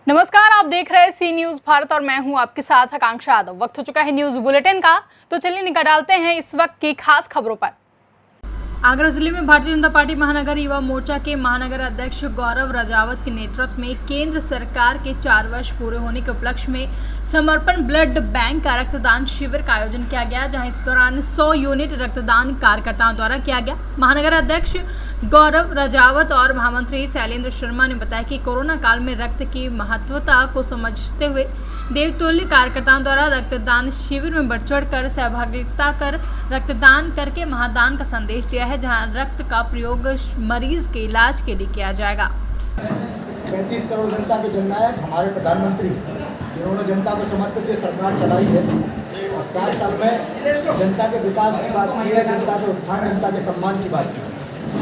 नमस्कार, आप देख रहे हैं सी न्यूज भारत और मैं हूं आपके साथ आकांक्षा यादव। वक्त हो चुका है न्यूज बुलेटिन का, तो चलिए निगाह डालते हैं इस वक्त की खास खबरों पर। आगरा जिले में भारतीय जनता पार्टी महानगर युवा मोर्चा के महानगर अध्यक्ष गौरव राजावत के नेतृत्व में केंद्र सरकार के 4 वर्ष पूरे होने के उपलक्ष्य में समर्पण ब्लड बैंक का रक्तदान शिविर का आयोजन किया गया, जहां इस दौरान 100 यूनिट रक्तदान कार्यकर्ताओं द्वारा किया गया। महानगर अध्यक्ष गौरव राजावत और महामंत्री शैलेंद्र शर्मा ने बताया कि कोरोना काल में रक्त की महत्वता को समझते हुए देवतुल्य कार्यकर्ताओं द्वारा रक्तदान शिविर में बढ़ चढ़ कर सहभागिता कर रक्तदान करके महादान का संदेश दिया है, जहां रक्त का प्रयोग मरीज के इलाज के लिए किया जाएगा। 35 करोड़ जनता के जननायक हमारे प्रधानमंत्री, जिन्होंने जनता को समर्पित ये सरकार चलाई है और 7 साल में जनता के विकास की बात की है, जनता के उत्थान, जनता के सम्मान की बात की है।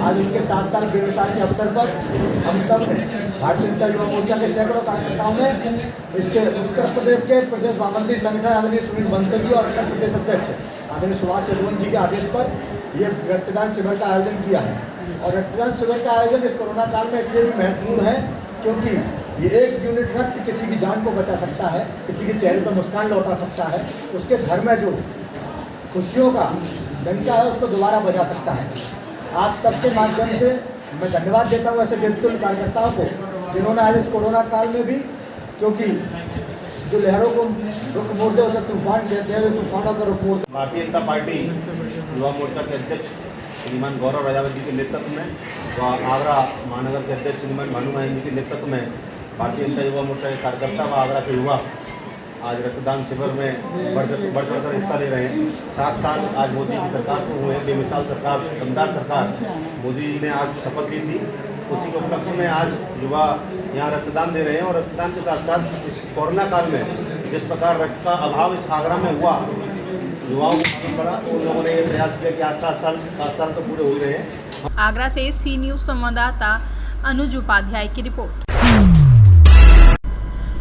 आज उनके 7 साल बेमिसाल के अवसर पर हम सब ने भारतीय जनता युवा मोर्चा के सैकड़ों कार्यकर्ताओं ने इससे उत्तर प्रदेश के प्रदेश महामंत्री संगठन आदरणीय सुनील बंसल जी और उत्तर प्रदेश अध्यक्ष आदरणीय सुभाष यदुवंशी जी के आदेश पर ये रक्तदान शिविर का आयोजन किया है। और रक्तदान शिविर का आयोजन इस कोरोना काल में इसलिए भी महत्वपूर्ण है क्योंकि ये 1 यूनिट रक्त किसी की जान को बचा सकता है, किसी के चेहरे पर मुस्कान लौटा सकता है, उसके घर में जो खुशियों का डंका है उसको दोबारा बजा सकता है। आप सबके माध्यम से मैं धन्यवाद देता हूँ ऐसे देवतुल्य कार्यकर्ताओं को, जिन्होंने आज इस कोरोना काल में भी, क्योंकि जो लहरों को रुख मोड़ दे उसे तूफान कहते हैं, तूफानों का रुख मोड़। भारतीय जनता पार्टी युवा मोर्चा के अध्यक्ष श्रीमान गौरव राजावत जी के नेतृत्व में व आगरा महानगर के अध्यक्ष श्रीमान भानुमोहन जी के नेतृत्व में भारतीय जनता युवा मोर्चा के कार्यकर्ता व आगरा के युवा आज रक्तदान शिविर में बढ़ चढ़कर हिस्सा ले रहे हैं। 7 साल आज मोदी की सरकार को हुए, बेमिसाल सरकार, दमदार सरकार मोदी जी ने आज शपथ ली थी, उसी के उपलक्ष्य में आज युवा यहाँ रक्तदान दे रहे हैं। और रक्तदान के साथ साथ इस कोरोना काल में जिस प्रकार रक्त का अभाव इस आगरा में हुआ, युवाओं को पड़ा, उन लोगों ने ये प्रयास किया कि आज 7 साल तो पूरे हो रहे हैं। आगरा से सी न्यूज संवाददाता अनुज उपाध्याय की रिपोर्ट।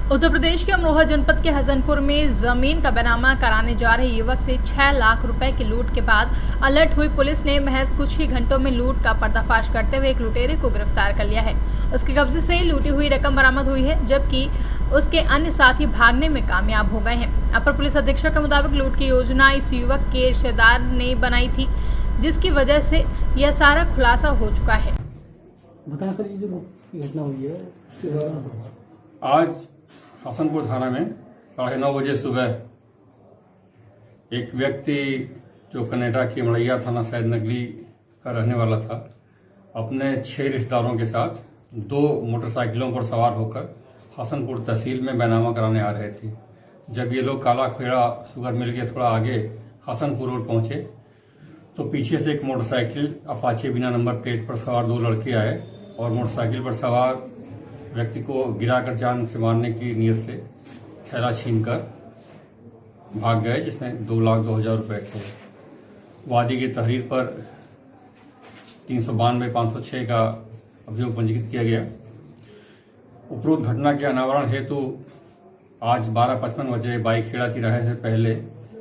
उत्तर प्रदेश के अमरोहा जनपद के हसनपुर में जमीन का बैनामा कराने जा रहे युवक से 6 लाख रुपए की लूट के बाद अलर्ट हुई पुलिस ने महज कुछ ही घंटों में लूट का पर्दाफाश करते हुए एक लुटेरे को गिरफ्तार कर लिया है। उसके कब्जे से लूटी हुई रकम बरामद हुई है, जबकि उसके अन्य साथी भागने में कामयाब हो गए हैं। अपर पुलिस अधीक्षक के मुताबिक लूट की योजना इस युवक के रिश्तेदार ने बनाई थी, जिसकी वजह से यह सारा खुलासा हो चुका है। बताएं सर, ये जो घटना हुई है आज हसनपुर थाना में 9:30 बजे सुबह एक व्यक्ति जो कनाडा की मड़ैया थाना सैद नगरी का रहने वाला था, अपने 6 रिश्तेदारों के साथ 2 मोटरसाइकिलों पर सवार होकर हसनपुर तहसील में बैनामा कराने आ रहे थे। जब ये लोग काला खेड़ा शुगर मिल के थोड़ा आगे हसनपुर रोड पहुंचे तो पीछे से एक मोटरसाइकिल अपाचे बिना नंबर प्लेट पर सवार 2 लड़के आए और मोटरसाइकिल पर सवार व्यक्ति को गिराकर जान से मारने की नीयत से थैला छीनकर भाग गए, जिसमें 2,02,000 रुपए थे। वादी की तहरीर पर 392-506 का अभियोग पंजीकृत किया गया। उपरोक्त घटना के अनावरण हेतु आज 12:55 बजे बाईखेड़ा तिराहे से पहले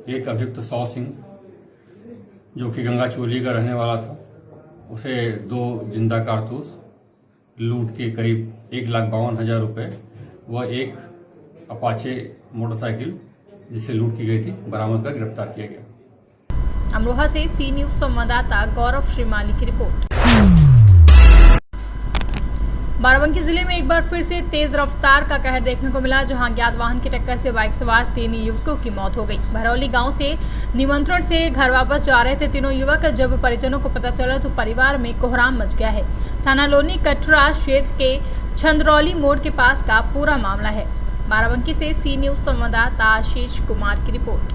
एक अभियुक्त 100 सिंह, जो कि गंगा चोली का रहने वाला था, उसे 2 जिंदा कारतूस, लूट के करीब 1,52,000 रुपए व एक अपाचे मोटरसाइकिल जिसे लूट की गई थी बरामद कर गिरफ्तार किया गया। अमरोहा से सी न्यूज संवाददाता गौरव श्रीमाली की रिपोर्ट। बाराबंकी जिले में एक बार फिर से तेज रफ्तार का कहर देखने को मिला, जहां अज्ञात वाहन की टक्कर से बाइक सवार 3 युवकों की मौत हो गई। भरौली गांव से निमंत्रण से घर वापस जा रहे थे तीनों युवक। जब परिजनों को पता चला तो परिवार में कोहराम मच गया है। थाना लोनी कटरा क्षेत्र के छंदरौली मोड़ के पास का पूरा मामला है। बाराबंकी से सी न्यूज संवाददाता आशीष कुमार की रिपोर्ट।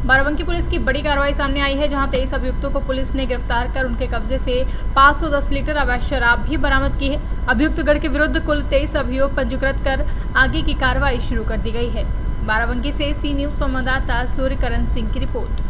बाराबंकी पुलिस की बड़ी कार्रवाई सामने आई है, जहां 23 अभियुक्तों को पुलिस ने गिरफ्तार कर उनके कब्जे से 510 लीटर अवैध शराब भी बरामद की है। अभियुक्तगण के विरुद्ध कुल 23 अभियोग पंजीकृत कर आगे की कार्रवाई शुरू कर दी गई है। बाराबंकी से सी न्यूज संवाददाता सूर्यकरण सिंह की रिपोर्ट।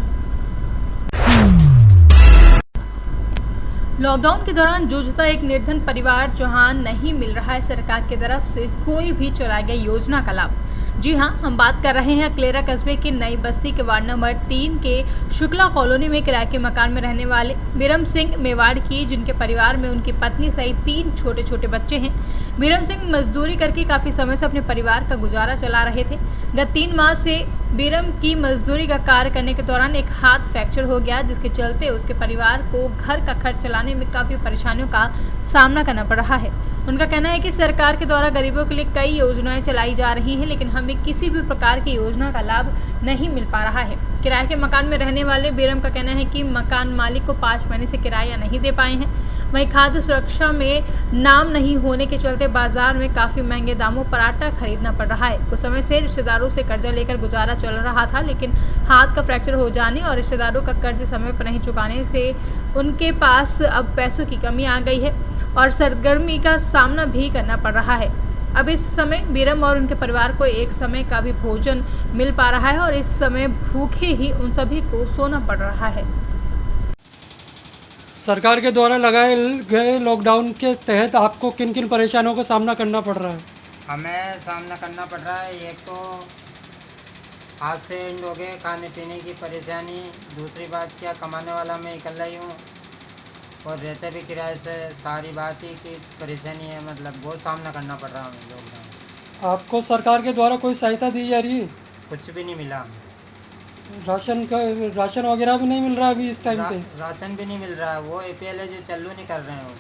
लॉकडाउन के दौरान जूझता एक निर्धन परिवार, जहां नहीं मिल रहा है सरकार की तरफ से कोई भी चलाई गई योजना का लाभ। जी हां, हम बात कर रहे हैं अकलेरा कस्बे की नई बस्ती के वार्ड नंबर 3 के शुक्ला कॉलोनी में किराए के मकान में रहने वाले बीरम सिंह मेवाड़ की, जिनके परिवार में उनकी पत्नी सहित 3 छोटे छोटे बच्चे हैं। बीरम सिंह मजदूरी करके काफी समय से अपने परिवार का गुजारा चला रहे थे। गत 3 माह से बीरम की मजदूरी का कार्य करने के दौरान एक हाथ फ्रैक्चर हो गया, जिसके चलते उसके परिवार को घर का खर्च चलाने में काफी परेशानियों का सामना करना पड़ रहा है। उनका कहना है कि सरकार के द्वारा गरीबों के लिए कई योजनाएं चलाई जा रही हैं, लेकिन हमें किसी भी प्रकार की योजना का लाभ नहीं मिल पा रहा है। किराए के मकान में रहने वाले बीरम का कहना है कि मकान मालिक को 5 महीने से किराया नहीं दे पाए हैं। वहीं खाद्य सुरक्षा में नाम नहीं होने के चलते बाजार में काफी महंगे दामों पर आटा खरीदना पड़ रहा है। कुछ समय से रिश्तेदारों से कर्जा लेकर गुजारा चल रहा था, लेकिन हाथ का फ्रैक्चर हो जाने और रिश्तेदारों का कर्ज समय पर नहीं चुकाने से उनके पास अब पैसों की कमी आ गई है और सरगर्मी का सामना भी करना पड़ रहा है। अब इस समय बीरम और उनके परिवार को एक समय का भी भोजन मिल पा रहा है और इस समय भूखे ही उन सभी को सोना पड़ रहा है। सरकार के द्वारा लगाए गए लॉकडाउन के तहत आपको किन किन परेशानियों का सामना करना पड़ रहा है? हमें सामना करना पड़ रहा है। एक तो हाथ से एंड हो गए, खाने पीने की परेशानी। दूसरी बात क्या, कमाने वाला मैं अकेला ही हूँ और रहते भी किराए से। सारी बात ही की परेशानी है, मतलब बहुत सामना करना पड़ रहा है हमें लॉकडाउन। आपको सरकार के द्वारा कोई सहायता दी जा रही है? कुछ भी नहीं मिला। राशन वगैरह भी नहीं मिल रहा अभी इस टाइम पे? राशन भी नहीं मिल रहा है। वो APL जो चालू नहीं कर रहे हैं वो।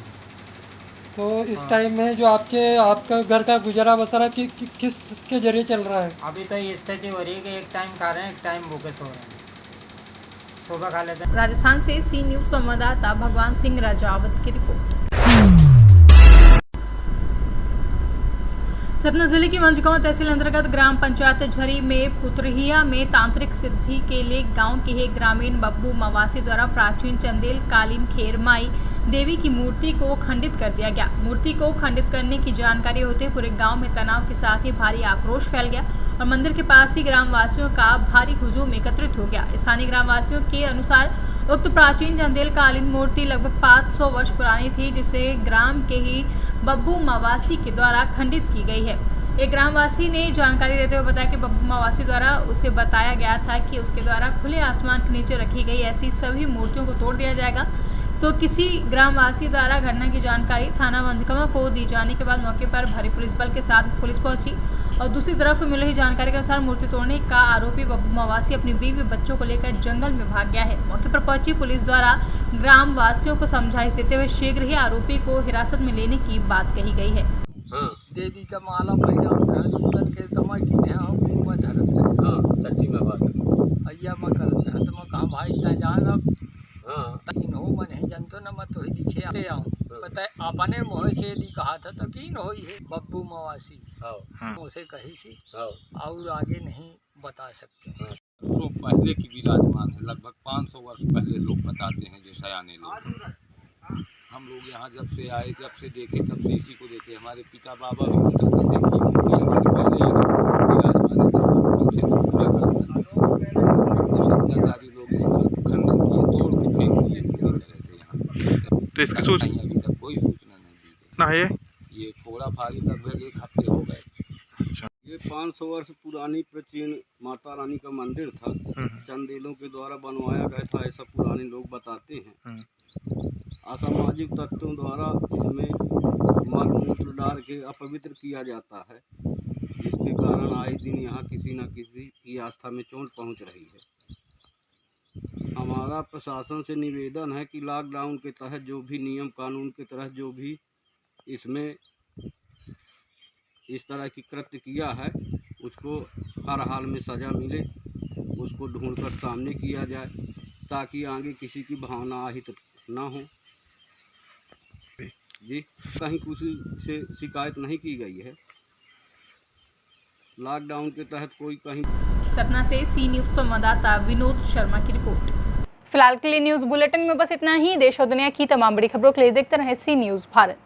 तो इस टाइम में जो आपका घर का गुजारा बसरा किसके जरिए चल रहा है? अभी तो ये स्थिति हो रही है कि एक टाइम खा रहे हैं, एक टाइम भूखे सो रहे हैं। सुबह खा लेते हैं। राजस्थान से सी न्यूज संवाददाता भगवान सिंह राजावत की रिपोर्ट। सतना जिले की मंझगांव तहसील अंतर्गत ग्राम पंचायत झरी में पुत्रहिया में तांत्रिक सिद्धि के लिए गांव के एक ग्रामीण बब्बू मवासी द्वारा प्राचीन चंदेल कालीन खेरमाई देवी की मूर्ति को खंडित कर दिया गया। मूर्ति को खंडित करने की जानकारी होते पूरे गांव में तनाव के साथ ही भारी आक्रोश फैल गया और मंदिर के पास ही ग्रामवासियों का भारी हुजूम एकत्रित हो गया। स्थानीय ग्रामवासियों के अनुसार उक्त प्राचीन चंदेल कालीन मूर्ति लगभग 500 वर्ष पुरानी थी, जिसे ग्राम के ही बब्बू मवासी के द्वारा खंडित की गई है। एक ग्रामवासी ने जानकारी देते हुए बताया कि बब्बू मवासी द्वारा उसे बताया गया था कि उसके द्वारा खुले आसमान के नीचे रखी गई ऐसी सभी मूर्तियों को तोड़ दिया जाएगा। तो किसी ग्रामवासी द्वारा घटना की जानकारी थाना मंझगांव को दी जाने के बाद मौके पर भारी पुलिस बल के साथ पुलिस पहुंची और दूसरी तरफ मिल रही जानकारी के अनुसार मूर्ति तोड़ने का आरोपी बब्बू मवासी अपनी बीवी बच्चों को लेकर जंगल में भाग गया है। मौके पर पहुंची पुलिस द्वारा ग्रामवासियों को समझाइश देते हुए शीघ्र ही आरोपी को हिरासत में लेने की बात कही गई है। देवी का माला पहिरा के समय की है हम धरत है। हां टट्टी में बात अय्या म करत है तो कहां भाई ता जान अब हां तीन हो मन है जनतो न मत होई दिखे आते आऊं पता अपने मोह से दी कहा था तो कीन होई है बब्बू मवासी। हां उसे कही सी और आगे नहीं बता सकते। तो पहले की विराजमान है, लगभग 500 वर्ष पहले लोग बताते हैं, जो सयाने लोग। हम लोग यहाँ जब से आए, जब से देखे, तब से इसी को देखे। हमारे पिता बाबा भी बताते थे कि हमारे पहले विराजमान है, जिसका पीछे तो पूजा करते हैं। कुछ अत्याचारी लोग इसका खंडन किए, तोड़ के फेंक दिए पूरी तरह से यहाँ। तो इसकी सूचना अभी तक कोई सूचना नहीं दी गई। ये फोड़ा फाड़ी लगभग 1 हफ्ते हो गए। ये 500 वर्ष पुरानी प्राचीन माता रानी का मंदिर था। चंदेलों के द्वारा बनवाया गया था, ऐसा पुराने लोग बताते हैं। असामाजिक तत्वों द्वारा इसमें मल मूत्र डाल के अपवित्र किया जाता है, जिसके कारण आए दिन यहाँ किसी न किसी की आस्था में चोट पहुँच रही है। हमारा प्रशासन से निवेदन है कि लॉकडाउन के तहत जो भी नियम कानून के तहत जो भी इसमें इस तरह की कृत्य किया है, उसको हर हाल में सज़ा मिले, उसको ढूंढकर सामने किया जाए, ताकि आगे किसी की भावना आहित ना हो। जी कहीं किसी से शिकायत नहीं की गई है। लॉकडाउन के तहत कोई कहीं। सतना से सी न्यूज संवाददाता विनोद शर्मा की रिपोर्ट। फिलहाल के लिए न्यूज बुलेटिन में बस इतना ही। देश और दुनिया की तमाम बड़ी खबरों के लिए देखते रहें सी न्यूज भारत।